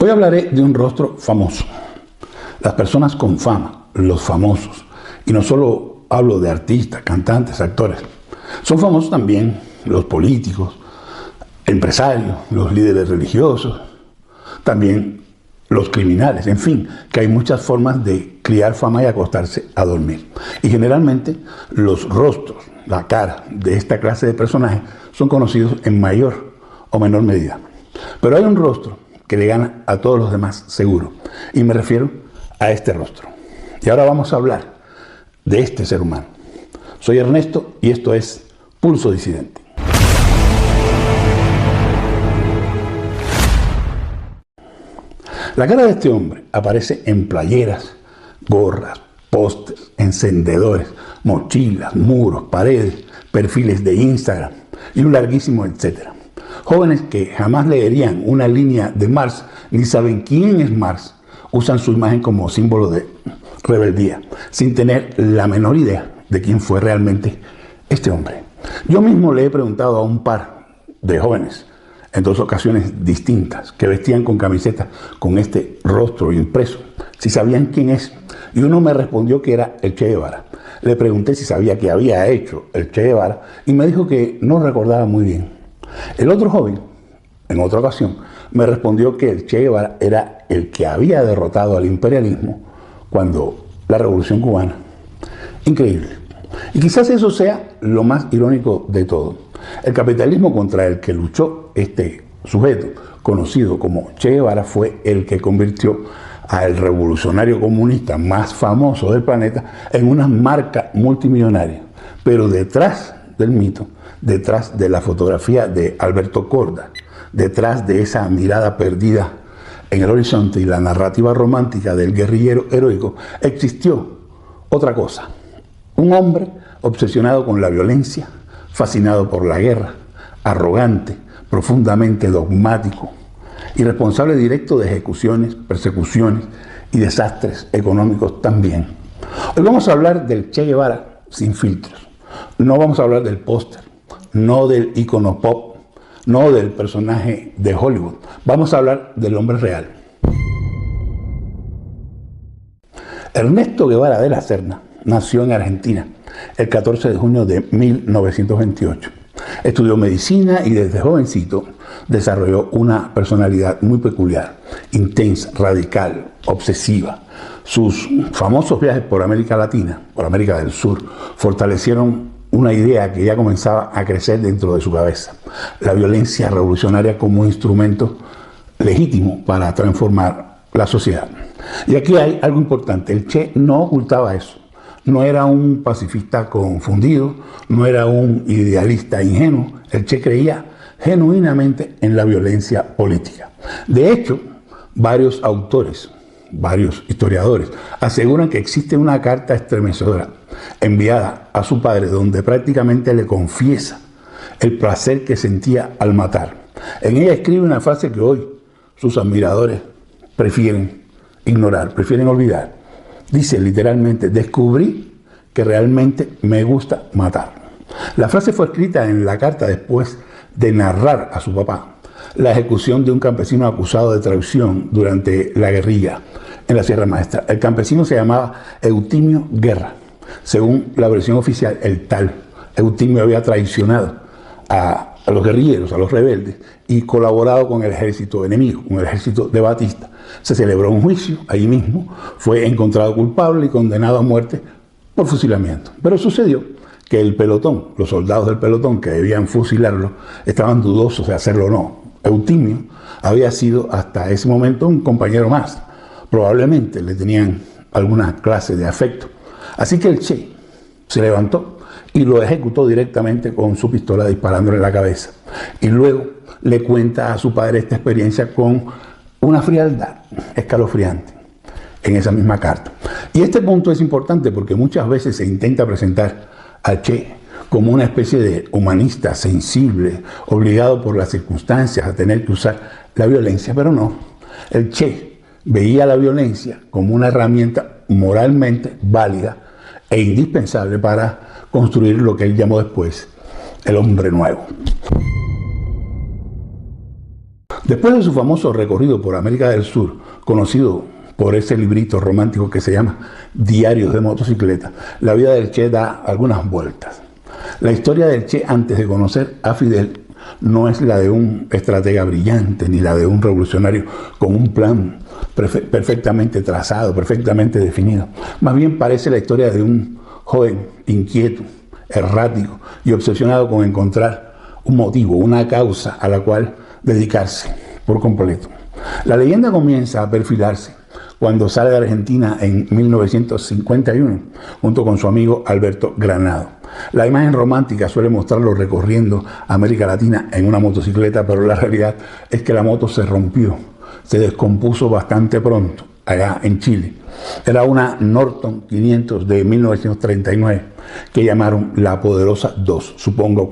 Hoy hablaré de un rostro famoso. Las personas con fama, los famosos. Y no solo hablo de artistas, cantantes, actores. Son famosos también los políticos, empresarios, los líderes religiosos, también los criminales. En fin, que hay muchas formas de criar fama y acostarse a dormir. Y generalmente los rostros, la cara de esta clase de personajes son conocidos en mayor o menor medida. Pero hay un rostro que le gana a todos los demás seguro. Y me refiero a este rostro. Y ahora vamos a hablar de este ser humano. Soy Ernesto y esto es Pulso Disidente. La cara de este hombre aparece en playeras, gorras, pósters, encendedores, mochilas, muros, paredes, perfiles de Instagram y un larguísimo etcétera. Jóvenes que jamás leerían una línea de Marx ni saben quién es Marx, usan su imagen como símbolo de rebeldía, sin tener la menor idea de quién fue realmente este hombre. Yo mismo le he preguntado a un par de jóvenes, en dos ocasiones distintas, que vestían con camisetas con este rostro impreso, si sabían quién es, y uno me respondió que era el Che Guevara. Le pregunté si sabía qué había hecho el Che Guevara, y me dijo que no recordaba muy bien. El otro joven, en otra ocasión, me respondió que el Che Guevara era el que había derrotado al imperialismo cuando la Revolución Cubana. Increíble. Y quizás eso sea lo más irónico de todo. El capitalismo contra el que luchó este sujeto, conocido como Che Guevara, fue el que convirtió al revolucionario comunista más famoso del planeta en una marca multimillonaria. Pero detrás del mito, detrás de la fotografía de Alberto Korda, detrás de esa mirada perdida en el horizonte y la narrativa romántica del guerrillero heroico, existió otra cosa. Un hombre obsesionado con la violencia, fascinado por la guerra, arrogante, profundamente dogmático y responsable directo de ejecuciones, persecuciones y desastres económicos también. Hoy vamos a hablar del Che Guevara sin filtros. No vamos a hablar del póster, no del ícono pop, no del personaje de Hollywood. Vamos a hablar del hombre real. Ernesto Guevara de la Serna nació en Argentina el 14 de junio de 1928. Estudió medicina y desde jovencito desarrolló una personalidad muy peculiar, intensa, radical, obsesiva. Sus famosos viajes por América Latina, por América del Sur, fortalecieron una idea que ya comenzaba a crecer dentro de su cabeza: la violencia revolucionaria como instrumento legítimo para transformar la sociedad. Y aquí hay algo importante: el Che no ocultaba eso. No era un pacifista confundido, no era un idealista ingenuo. El Che creía genuinamente en la violencia política. De hecho, varios autores, varios historiadores, aseguran que existe una carta estremecedora enviada a su padre donde prácticamente le confiesa el placer que sentía al matar. En ella escribe una frase que hoy sus admiradores prefieren ignorar, prefieren olvidar. Dice literalmente: descubrí que realmente me gusta matar. La frase fue escrita en la carta después de narrar a su papá la ejecución de un campesino acusado de traición durante la guerrilla en la Sierra Maestra. El campesino se llamaba Eutimio Guerra. Según la versión oficial, el tal Eutimio había traicionado a los guerrilleros, a los rebeldes, y colaborado con el ejército enemigo, con el ejército de Batista. Se celebró un juicio ahí mismo, fue encontrado culpable y condenado a muerte por fusilamiento. Pero sucedió que el pelotón, los soldados del pelotón que debían fusilarlo, estaban dudosos de hacerlo o no. Eutimio había sido hasta ese momento un compañero más. Probablemente le tenían alguna clase de afecto. Así que el Che se levantó y lo ejecutó directamente con su pistola, disparándole en la cabeza. Y luego le cuenta a su padre esta experiencia con una frialdad escalofriante en esa misma carta. Y este punto es importante porque muchas veces se intenta presentar al Che como una especie de humanista sensible, obligado por las circunstancias a tener que usar la violencia, pero no. El Che veía la violencia como una herramienta moralmente válida e indispensable para construir lo que él llamó después el hombre nuevo. Después de su famoso recorrido por América del Sur, conocido por ese librito romántico que se llama Diarios de motocicleta, la vida del Che da algunas vueltas. La historia del Che antes de conocer a Fidel no es la de un estratega brillante, ni la de un revolucionario con un plan perfectamente trazado, perfectamente definido. Más bien parece la historia de un joven inquieto, errático y obsesionado con encontrar un motivo, una causa a la cual dedicarse por completo. La leyenda comienza a perfilarse cuando sale de Argentina en 1951, junto con su amigo Alberto Granado. La imagen romántica suele mostrarlo recorriendo América Latina en una motocicleta, pero la realidad es que la moto se rompió, se descompuso bastante pronto, allá en Chile. Era una Norton 500 de 1939, que llamaron la Poderosa 2. Supongo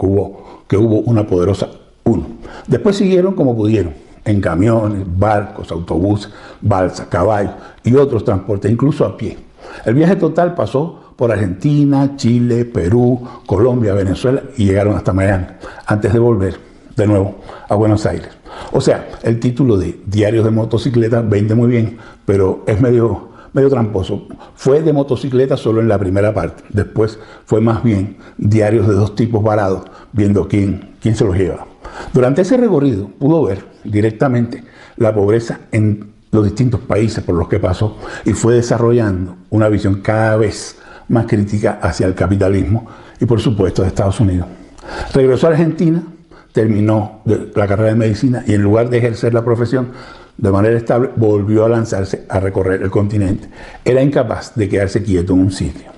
que hubo una Poderosa 1. Después siguieron como pudieron, en camiones, barcos, autobuses, balsas, caballos y otros transportes, incluso a pie. El viaje total pasó por Argentina, Chile, Perú, Colombia, Venezuela y llegaron hasta Miami, antes de volver de nuevo a Buenos Aires. O sea, el título de Diarios de motocicleta vende muy bien, pero es medio tramposo. Fue de motocicleta solo en la primera parte, después fue más bien diarios de dos tipos varados, viendo quién se los lleva. Durante ese recorrido pudo ver directamente la pobreza en los distintos países por los que pasó y fue desarrollando una visión cada vez más crítica hacia el capitalismo y por supuesto de Estados Unidos. Regresó a Argentina, terminó la carrera de medicina y en lugar de ejercer la profesión de manera estable, volvió a lanzarse a recorrer el continente. Era incapaz de quedarse quieto en un sitio.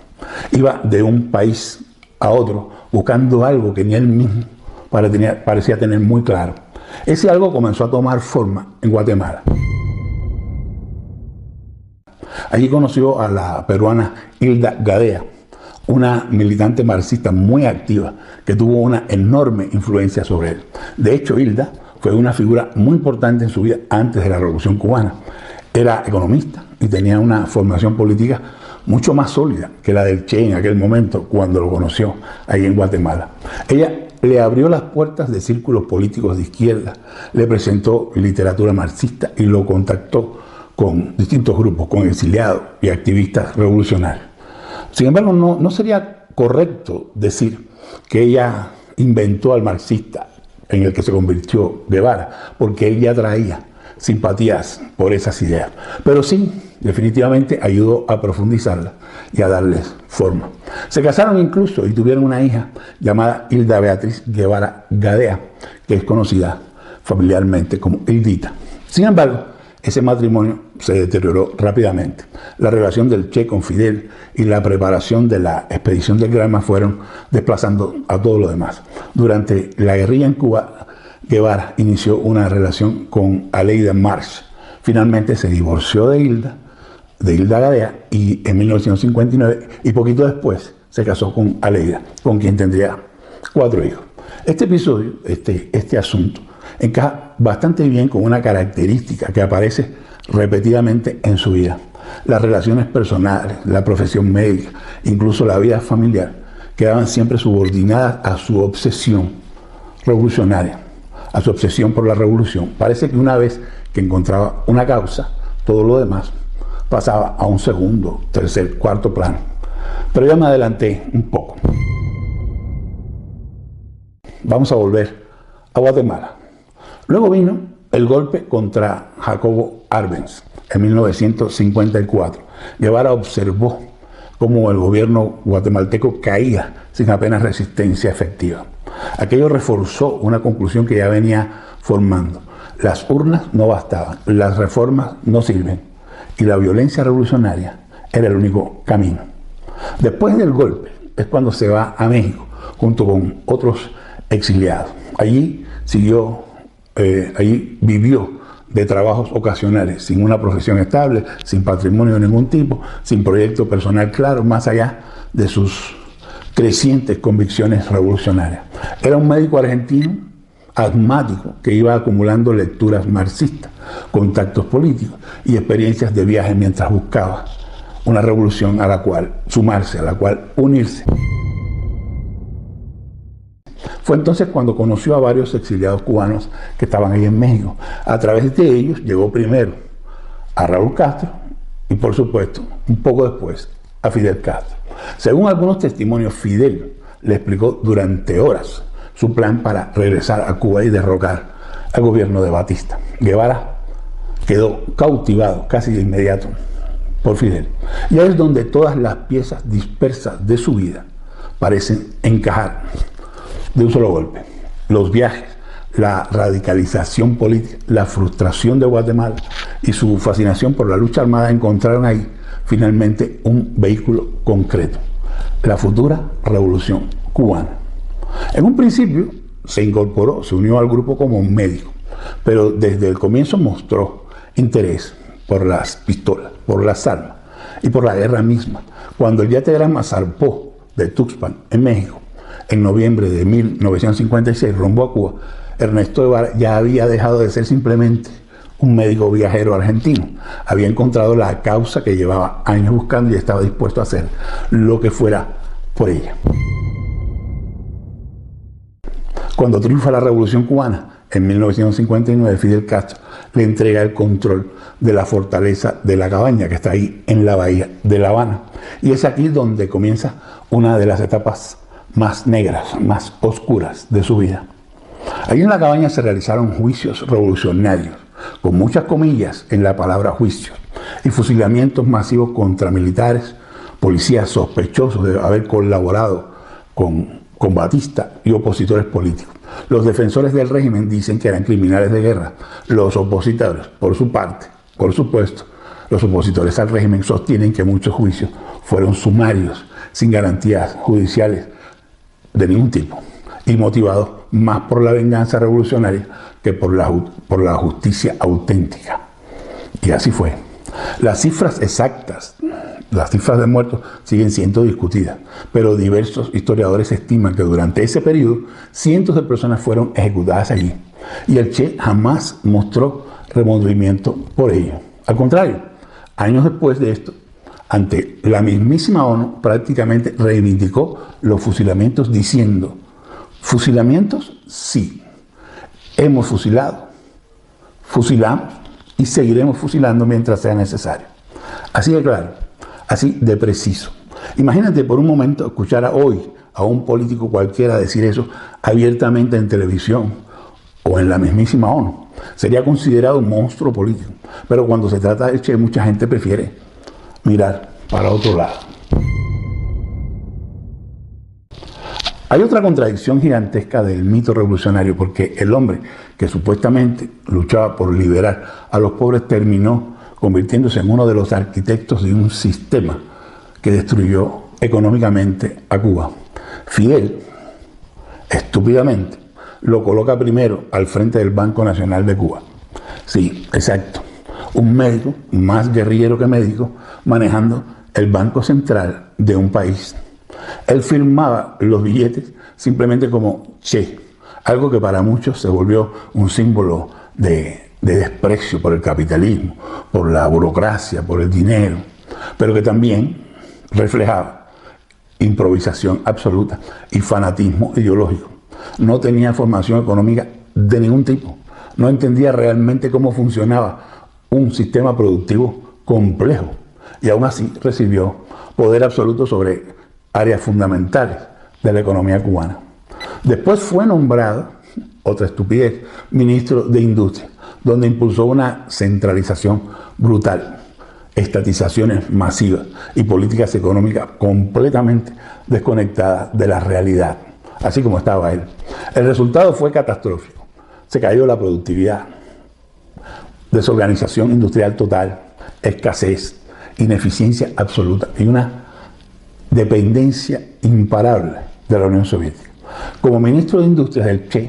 Iba de un país a otro buscando algo que ni él mismo parecía tener muy claro. Ese algo comenzó a tomar forma en Guatemala. Allí conoció a la peruana Hilda Gadea, una militante marxista muy activa que tuvo una enorme influencia sobre él. De hecho, Hilda fue una figura muy importante en su vida antes de la Revolución Cubana. Era economista y tenía una formación política mucho más sólida que la del Che en aquel momento, cuando lo conoció ahí en Guatemala. Ella le abrió las puertas de círculos políticos de izquierda, le presentó literatura marxista y lo contactó con distintos grupos, con exiliados y activistas revolucionarios. Sin embargo, no sería correcto decir que ella inventó al marxista en el que se convirtió Guevara, porque él ya traía simpatías por esas ideas. Pero sí, definitivamente ayudó a profundizarlas y a darles forma. Se casaron incluso y tuvieron una hija llamada Hilda Beatriz Guevara Gadea, que es conocida familiarmente como Hildita. Sin embargo, ese matrimonio se deterioró rápidamente. La relación del Che con Fidel y la preparación de la expedición del Granma fueron desplazando a todo lo demás. Durante la guerrilla en Cuba, Guevara inició una relación con Aleida March. Finalmente se divorció de Hilda Gadea y en 1959 y poquito después se casó con Aleida, con quien tendría 4 hijos. Este episodio, este asunto, encaja bastante bien con una característica que aparece repetidamente en su vida. Las relaciones personales, la profesión médica, incluso la vida familiar, quedaban siempre subordinadas a su obsesión revolucionaria, a su obsesión por la revolución. Parece que una vez que encontraba una causa, todo lo demás pasaba a un segundo, tercer, cuarto plano. Pero ya me adelanté un poco. Vamos a volver a Guatemala. Luego vino el golpe contra Jacobo Arbenz en 1954. Guevara observó cómo el gobierno guatemalteco caía sin apenas resistencia efectiva. Aquello reforzó una conclusión que ya venía formando. Las urnas no bastaban, las reformas no sirven y la violencia revolucionaria era el único camino. Después del golpe es cuando se va a México junto con otros exiliados. Allí vivió de trabajos ocasionales, sin una profesión estable, sin patrimonio de ningún tipo, sin proyecto personal claro, más allá de sus crecientes convicciones revolucionarias. Era un médico argentino asmático que iba acumulando lecturas marxistas, contactos políticos y experiencias de viaje mientras buscaba una revolución a la cual sumarse, a la cual unirse. Fue entonces cuando conoció a varios exiliados cubanos que estaban ahí en México. A través de ellos llegó primero a Raúl Castro y, por supuesto, un poco después a Fidel Castro. Según algunos testimonios, Fidel le explicó durante horas su plan para regresar a Cuba y derrocar al gobierno de Batista. Guevara quedó cautivado casi de inmediato por Fidel. Y ahí es donde todas las piezas dispersas de su vida parecen encajar de un solo golpe. Los viajes, la radicalización política, la frustración de Guatemala y su fascinación por la lucha armada encontraron ahí finalmente un vehículo concreto: la futura revolución cubana. En un principio se incorporó, se unió al grupo como un médico, pero desde el comienzo mostró interés por las pistolas, por las armas y por la guerra misma. Cuando el yate Granma zarpó de Tuxpan, en México, en noviembre de 1956, rumbo a Cuba, Ernesto Guevara ya había dejado de ser simplemente un médico viajero argentino. Había encontrado la causa que llevaba años buscando y estaba dispuesto a hacer lo que fuera por ella. Cuando triunfa la Revolución Cubana, en 1959, Fidel Castro le entrega el control de la fortaleza de La Cabaña, que está ahí en la bahía de La Habana. Y es aquí donde comienza una de las etapas más negras, más oscuras de su vida. Allí en La Cabaña se realizaron juicios revolucionarios, con muchas comillas en la palabra juicios, y fusilamientos masivos contra militares, policías sospechosos de haber colaborado con Batista y opositores políticos. Los defensores del régimen dicen que eran criminales de guerra. Los opositores, por su parte, por supuesto, los opositores al régimen sostienen que muchos juicios fueron sumarios, sin garantías judiciales de ningún tipo, y motivados más por la venganza revolucionaria que por la justicia auténtica. Y así fue. Las cifras exactas, las cifras de muertos siguen siendo discutidas, pero diversos historiadores estiman que durante ese periodo cientos de personas fueron ejecutadas allí, y el Che jamás mostró remordimiento por ello. Al contrario, años después de esto, ante la mismísima ONU, prácticamente reivindicó los fusilamientos diciendo: fusilamientos, sí, hemos fusilado, fusilamos y seguiremos fusilando mientras sea necesario. Así de claro, así de preciso. Imagínate por un momento escuchar hoy a un político cualquiera decir eso abiertamente en televisión o en la mismísima ONU. Sería considerado un monstruo político. Pero cuando se trata de Che, mucha gente prefiere mirar para otro lado. Hay otra contradicción gigantesca del mito revolucionario, porque el hombre que supuestamente luchaba por liberar a los pobres terminó convirtiéndose en uno de los arquitectos de un sistema que destruyó económicamente a Cuba. Fidel, estúpidamente, lo coloca primero al frente del Banco Nacional de Cuba. Sí, exacto. Un médico, más guerrillero que médico, manejando el Banco Central de un país. Él firmaba los billetes simplemente como Che, algo que para muchos se volvió un símbolo de desprecio por el capitalismo, por la burocracia, por el dinero, pero que también reflejaba improvisación absoluta y fanatismo ideológico. No tenía formación económica de ningún tipo, no entendía realmente cómo funcionaba un sistema productivo complejo, y aún así recibió poder absoluto sobre áreas fundamentales de la economía cubana. Después fue nombrado, otra estupidez, ministro de Industria, donde impulsó una centralización brutal, estatizaciones masivas y políticas económicas completamente desconectadas de la realidad, así como estaba él. El resultado fue catastrófico. Se cayó la productividad, desorganización industrial total, escasez, ineficiencia absoluta y una dependencia imparable de la Unión Soviética. Como ministro de Industrias del Che,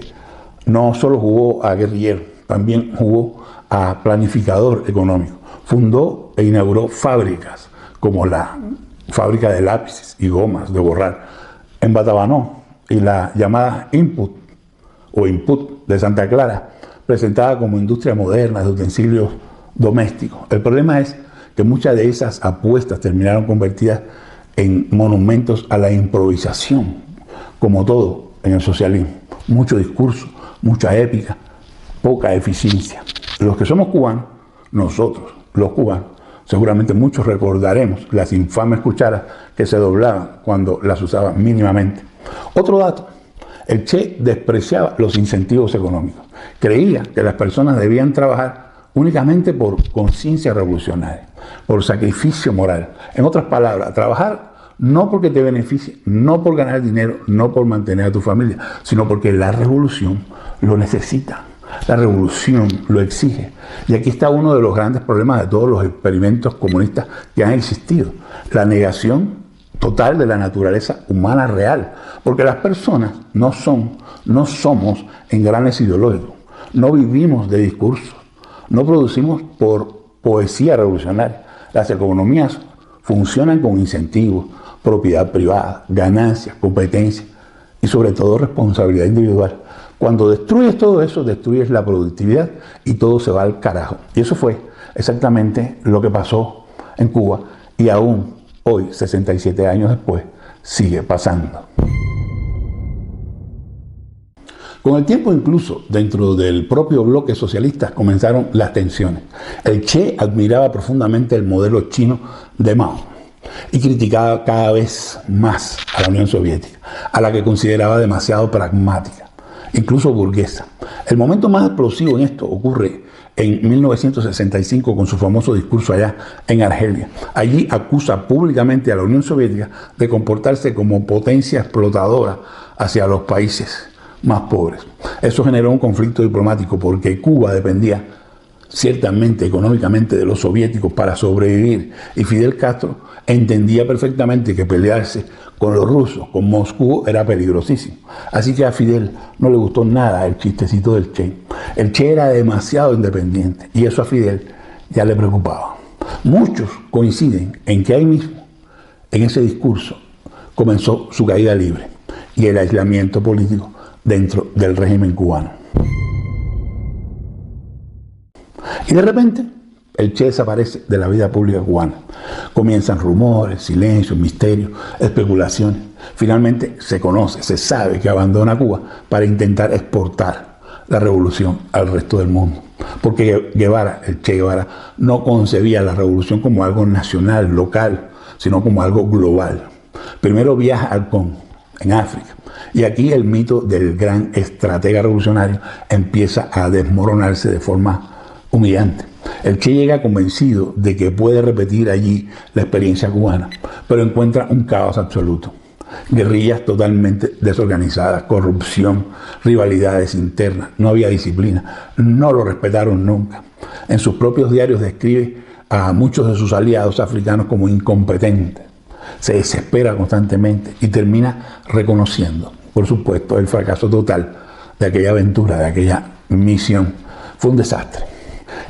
no solo jugó a guerrillero, también jugó a planificador económico. Fundó e inauguró fábricas como la fábrica de lápices y gomas de borrar en Batabanó y la llamada Input de Santa Clara, presentada como industria moderna de utensilios domésticos. El problema es que muchas de esas apuestas terminaron convertidas en monumentos a la improvisación, como todo en el socialismo. mucho discurso, mucha épica, poca eficiencia. Los que somos cubanos, nosotros, los cubanos, seguramente muchos recordaremos las infames cucharas que se doblaban cuando las usaban mínimamente. Otro dato, el Che despreciaba los incentivos económicos. Creía que las personas debían trabajar únicamente por conciencia revolucionaria, por sacrificio moral. En otras palabras, trabajar no porque te beneficie, no por ganar dinero, no por mantener a tu familia, sino porque la revolución lo necesita. La revolución lo exige. Y aquí está uno de los grandes problemas de todos los experimentos comunistas que han existido. La negación total de la naturaleza humana real. Porque las personas no somos engranes ideológicos. No vivimos de discursos. No producimos por poesía revolucionaria. Las economías funcionan con incentivos, propiedad privada, ganancias, competencia y sobre todo responsabilidad individual. Cuando destruyes todo eso, destruyes la productividad y todo se va al carajo. Y eso fue exactamente lo que pasó en Cuba y aún hoy, 67 años después, sigue pasando. Con el tiempo, incluso dentro del propio bloque socialista, comenzaron las tensiones. El Che admiraba profundamente el modelo chino de Mao y criticaba cada vez más a la Unión Soviética, a la que consideraba demasiado pragmática, incluso burguesa. El momento más explosivo en esto ocurre en 1965 con su famoso discurso allá en Argelia. Allí acusa públicamente a la Unión Soviética de comportarse como potencia explotadora hacia los países más pobres. Eso generó un conflicto diplomático porque Cuba dependía ciertamente económicamente de los soviéticos para sobrevivir y Fidel Castro entendía perfectamente que pelearse con los rusos, con Moscú, era peligrosísimo. Así que a Fidel no le gustó nada el chistecito del Che. El Che era demasiado independiente y eso a Fidel ya le preocupaba. Muchos coinciden en que ahí mismo, en ese discurso, comenzó su caída libre y el aislamiento político dentro del régimen cubano. Y de repente, el Che desaparece de la vida pública cubana. Comienzan rumores, silencios, misterios, especulaciones. Finalmente se conoce, se sabe que abandona Cuba para intentar exportar la revolución al resto del mundo. Porque el Che Guevara, no concebía la revolución como algo nacional, local, sino como algo global. Primero viaja al Congo, en África. Y aquí el mito del gran estratega revolucionario empieza a desmoronarse de forma humillante. El Che llega convencido de que puede repetir allí la experiencia cubana, pero encuentra un caos absoluto. Guerrillas totalmente desorganizadas, corrupción, rivalidades internas, no había disciplina, no lo respetaron nunca. En sus propios diarios describe a muchos de sus aliados africanos como incompetentes. Se desespera constantemente y termina reconociendo, por supuesto, el fracaso total de aquella aventura, de aquella misión. Fue un desastre.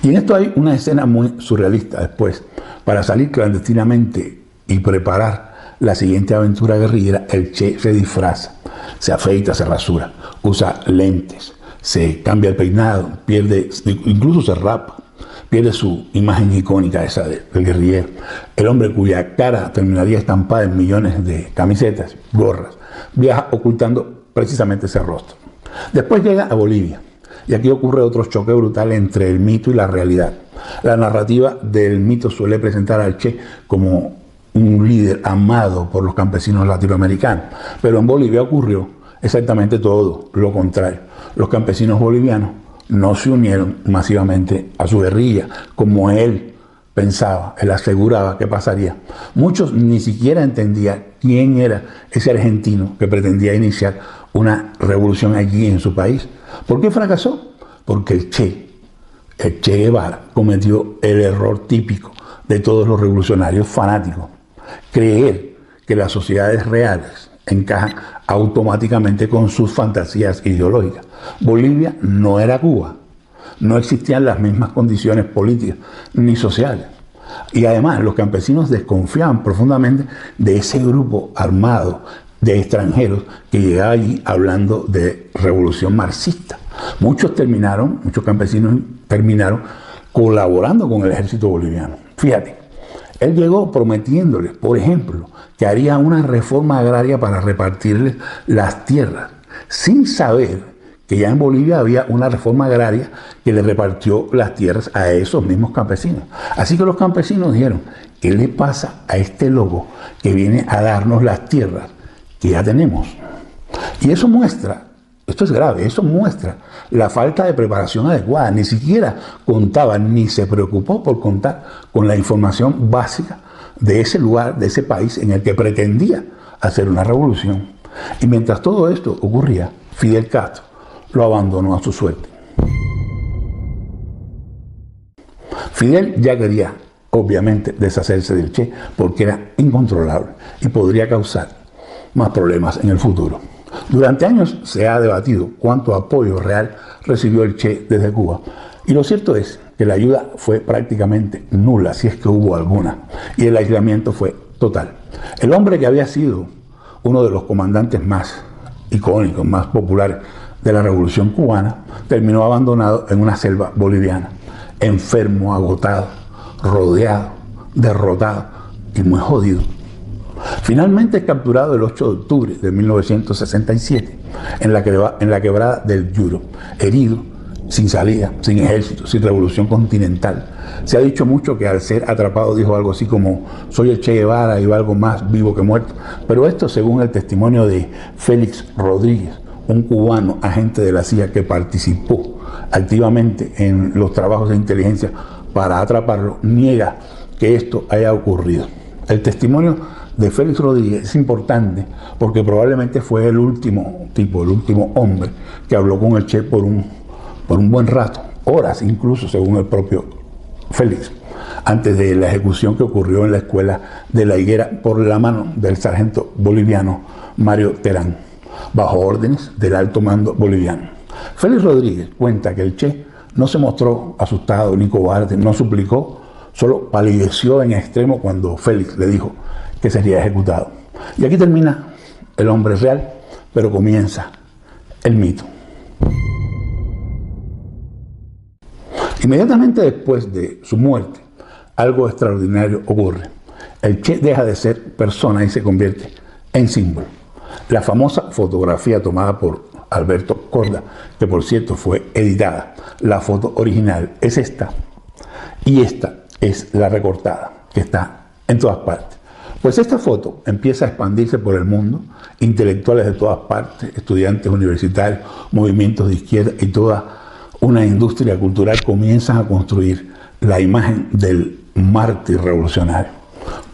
Y en esto hay una escena muy surrealista después. Para salir clandestinamente y preparar la siguiente aventura guerrillera, el Che se disfraza, se afeita, se rasura, usa lentes, se cambia el peinado, incluso se rapa, pierde su imagen icónica esa del guerrillero. El hombre cuya cara terminaría estampada en millones de camisetas, gorras, viaja ocultando precisamente ese rostro. Después llega a Bolivia. Y aquí ocurre otro choque brutal entre el mito y la realidad. La narrativa del mito suele presentar al Che como un líder amado por los campesinos latinoamericanos, pero en Bolivia ocurrió exactamente todo lo contrario. Los campesinos bolivianos no se unieron masivamente a su guerrilla, como él pensaba, él aseguraba que pasaría. Muchos ni siquiera entendían quién era ese argentino que pretendía iniciar una revolución allí en su país. ¿Por qué fracasó? Porque el Che Guevara cometió el error típico de todos los revolucionarios fanáticos: creer que las sociedades reales encajan automáticamente con sus fantasías ideológicas. Bolivia no era Cuba, no existían las mismas condiciones políticas ni sociales. Y además los campesinos desconfiaban profundamente de ese grupo armado de extranjeros que llegaba allí hablando de revolución marxista. Muchos campesinos terminaron colaborando con el ejército boliviano. Fíjate, él llegó prometiéndoles, por ejemplo, que haría una reforma agraria para repartirles las tierras sin saber que ya en Bolivia había una reforma agraria que le repartió las tierras a esos mismos campesinos. Así que los campesinos dijeron, ¿qué le pasa a este loco que viene a darnos las tierras que ya tenemos? Y eso muestra, esto es grave, eso muestra la falta de preparación adecuada. Ni siquiera contaba, ni se preocupó por contar con la información básica de ese lugar, de ese país en el que pretendía hacer una revolución. Y mientras todo esto ocurría, Fidel Castro lo abandonó a su suerte. Fidel ya quería, obviamente, deshacerse del Che porque era incontrolable y podría causar más problemas en el futuro. Durante años se ha debatido cuánto apoyo real recibió el Che desde Cuba. Y lo cierto es que la ayuda fue prácticamente nula, si es que hubo alguna, y el aislamiento fue total. El hombre que había sido uno de los comandantes más icónicos, más populares de la Revolución Cubana, terminó abandonado en una selva boliviana, enfermo, agotado, rodeado, derrotado y muy jodido. Finalmente es capturado el 8 de octubre de 1967 en la quebrada del Yuro, herido, sin salida, sin ejército, sin revolución continental. Se ha dicho mucho que al ser atrapado dijo algo así como soy el Che Guevara y valgo más vivo que muerto, pero esto según el testimonio de Félix Rodríguez, un cubano agente de la CIA que participó activamente en los trabajos de inteligencia para atraparlo, niega que esto haya ocurrido. El testimonio de Félix Rodríguez es importante porque probablemente fue el último tipo, el último hombre que habló con el Che por un buen rato, horas incluso según el propio Félix, antes de la ejecución que ocurrió en la escuela de La Higuera por la mano del sargento boliviano Mario Terán, bajo órdenes del alto mando boliviano. Félix Rodríguez cuenta que el Che no se mostró asustado ni cobarde, no suplicó, solo palideció en extremo cuando Félix le dijo que sería ejecutado. Y aquí termina el hombre real, pero comienza el mito. Inmediatamente después de su muerte, algo extraordinario ocurre. El Che deja de ser persona y se convierte en símbolo. La famosa fotografía tomada por Alberto Korda, que por cierto fue editada, la foto original es esta, y esta es la recortada, que está en todas partes. Pues esta foto empieza a expandirse por el mundo, intelectuales de todas partes, estudiantes universitarios, movimientos de izquierda y toda una industria cultural comienzan a construir la imagen del mártir revolucionario.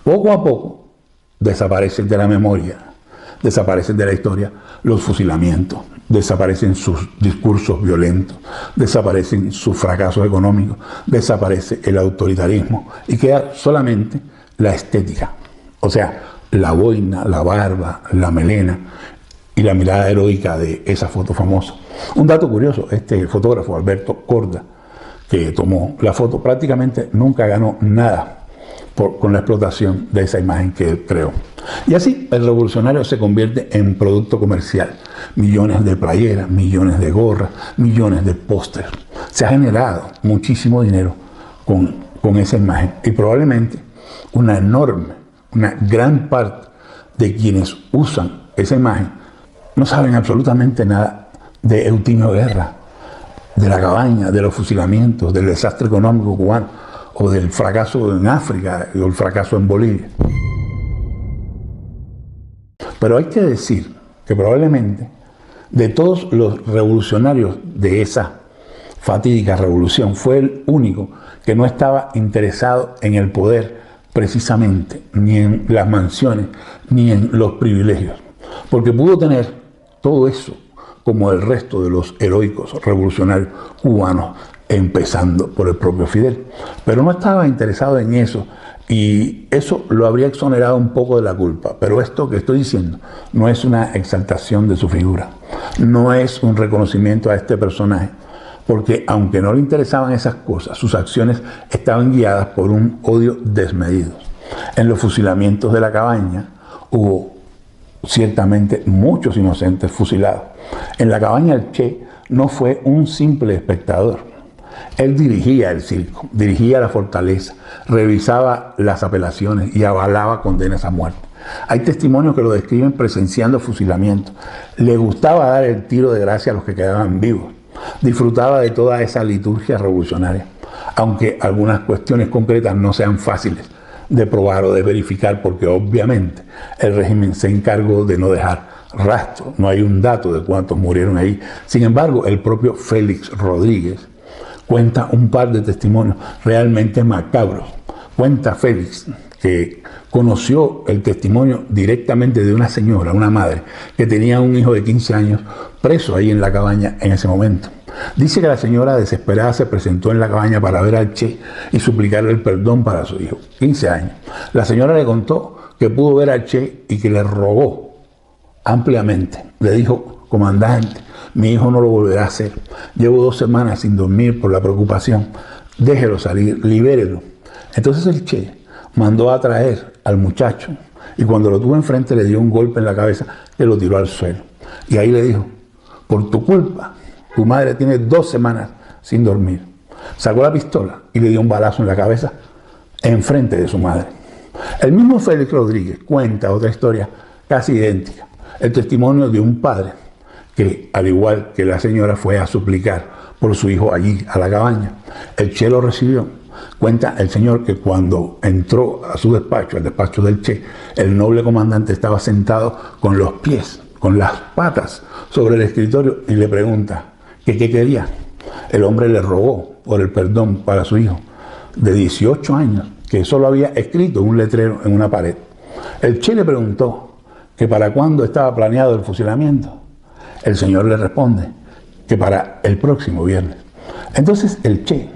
Poco a poco desaparecen de la memoria, desaparecen de la historia los fusilamientos, desaparecen sus discursos violentos, desaparecen sus fracasos económicos, desaparece el autoritarismo y queda solamente la estética. O sea, la boina, la barba, la melena y la mirada heroica de esa foto famosa. Un dato curioso, este fotógrafo Alberto Korda, que tomó la foto, prácticamente nunca ganó nada con la explotación de esa imagen que él creó. Y así el revolucionario se convierte en producto comercial. Millones de playeras, millones de gorras, millones de pósteres. Se ha generado muchísimo dinero con esa imagen y probablemente una gran parte de quienes usan esa imagen no saben absolutamente nada de Eutimio Guerra, de la cabaña, de los fusilamientos, del desastre económico cubano o del fracaso en África o el fracaso en Bolivia. Pero hay que decir que probablemente de todos los revolucionarios de esa fatídica revolución fue el único que no estaba interesado en el poder precisamente, ni en las mansiones, ni en los privilegios, porque pudo tener todo eso como el resto de los heroicos revolucionarios cubanos, empezando por el propio Fidel. Pero no estaba interesado en eso y eso lo habría exonerado un poco de la culpa. Pero esto que estoy diciendo no es una exaltación de su figura, no es un reconocimiento a este personaje, porque aunque no le interesaban esas cosas, sus acciones estaban guiadas por un odio desmedido. En los fusilamientos de la cabaña hubo ciertamente muchos inocentes fusilados. En la cabaña el Che no fue un simple espectador. Él dirigía el circo, dirigía la fortaleza, revisaba las apelaciones y avalaba condenas a muerte. Hay testimonios que lo describen presenciando fusilamientos. Le gustaba dar el tiro de gracia a los que quedaban vivos. Disfrutaba de toda esa liturgia revolucionaria, aunque algunas cuestiones concretas no sean fáciles de probar o de verificar, porque obviamente el régimen se encargó de no dejar rastro. No hay un dato de cuántos murieron ahí. Sin embargo, el propio Félix Rodríguez cuenta un par de testimonios realmente macabros. Cuenta Félix que conoció el testimonio directamente de una señora, una madre, que tenía un hijo de 15 años preso ahí en la cabaña en ese momento. Dice que la señora desesperada se presentó en la cabaña para ver al Che y suplicarle el perdón para su hijo, 15 años. La señora le contó que pudo ver al Che y que le rogó ampliamente. Le dijo: comandante, mi hijo no lo volverá a hacer. Llevo 2 semanas sin dormir por la preocupación. Déjelo salir, libérelo. Entonces el Che mandó a traer al muchacho y cuando lo tuvo enfrente le dio un golpe en la cabeza que lo tiró al suelo. Y ahí le dijo: por tu culpa, tu madre tiene 2 semanas sin dormir. Sacó la pistola y le dio un balazo en la cabeza enfrente de su madre. El mismo Félix Rodríguez cuenta otra historia casi idéntica. El testimonio de un padre que, al igual que la señora, fue a suplicar por su hijo allí a la cabaña. El Che lo recibió. Cuenta el señor que cuando entró a su despacho, al despacho del Che, el noble comandante estaba sentado con los pies, con las patas sobre el escritorio y le pregunta que qué quería. El hombre le rogó por el perdón para su hijo de 18 años, que solo había escrito un letrero en una pared. El Che le preguntó que para cuándo estaba planeado el fusilamiento. El señor le responde que para el próximo viernes. Entonces el Che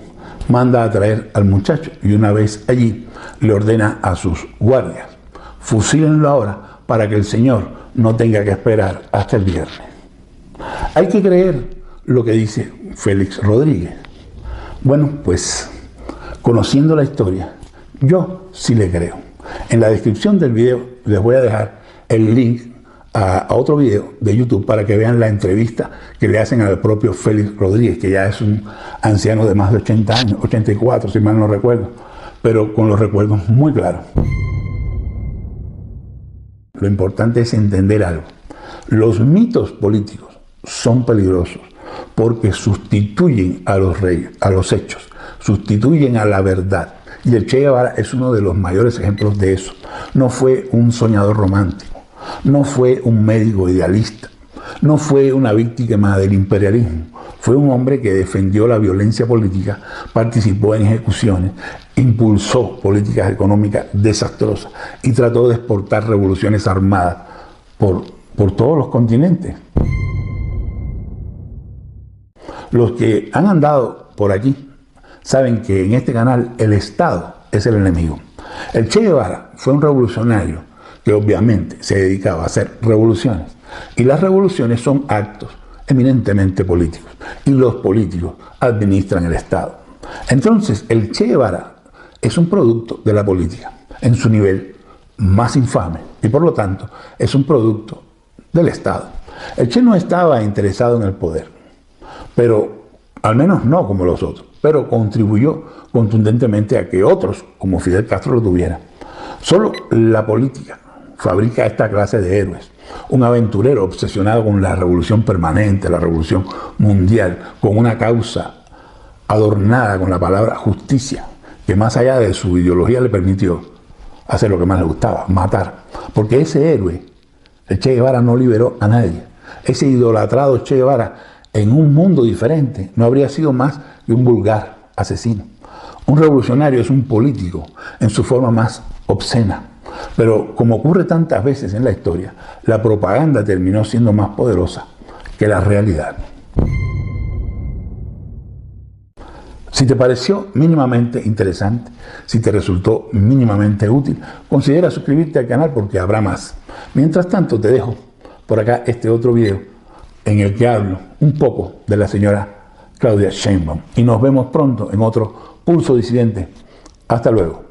manda a traer al muchacho y una vez allí le ordena a sus guardias: fusílenlo ahora para que el señor no tenga que esperar hasta el viernes. Hay que creer lo que dice Félix Rodríguez. Bueno, pues conociendo la historia, yo sí le creo. En la descripción del video les voy a dejar el link a otro video de YouTube para que vean la entrevista que le hacen al propio Félix Rodríguez, que ya es un anciano de más de 80 años, 84 si mal no recuerdo, pero con los recuerdos muy claros. Lo importante es entender algo. Los mitos políticos son peligrosos porque sustituyen a los reyes, a los hechos, sustituyen a la verdad. Y el Che Guevara es uno de los mayores ejemplos de eso. No fue un soñador romántico, no fue un médico idealista, no fue una víctima del imperialismo. Fue un hombre que defendió la violencia política, participó en ejecuciones, impulsó políticas económicas desastrosas y trató de exportar revoluciones armadas por todos los continentes. Los que han andado por aquí saben que en este canal el Estado es el enemigo. El Che Guevara fue un revolucionario que obviamente se dedicaba a hacer revoluciones. Y las revoluciones son actos eminentemente políticos. Y los políticos administran el Estado. Entonces, el Che Guevara es un producto de la política en su nivel más infame. Y por lo tanto, es un producto del Estado. El Che no estaba interesado en el poder, pero al menos no como los otros, pero contribuyó contundentemente a que otros, como Fidel Castro, lo tuvieran. Solo la política fabrica esta clase de héroes. Un aventurero obsesionado con la revolución permanente, la revolución mundial, con una causa adornada con la palabra justicia, que más allá de su ideología le permitió hacer lo que más le gustaba, matar. Porque ese héroe, el Che Guevara, no liberó a nadie. Ese idolatrado Che Guevara, en un mundo diferente, no habría sido más que un vulgar asesino. Un revolucionario es un político en su forma más obscena. Pero como ocurre tantas veces en la historia, la propaganda terminó siendo más poderosa que la realidad. Si te pareció mínimamente interesante, si te resultó mínimamente útil, considera suscribirte al canal porque habrá más. Mientras tanto, te dejo por acá este otro video en el que hablo un poco de la señora Claudia Sheinbaum. Y nos vemos pronto en otro Pulso Disidente. Hasta luego.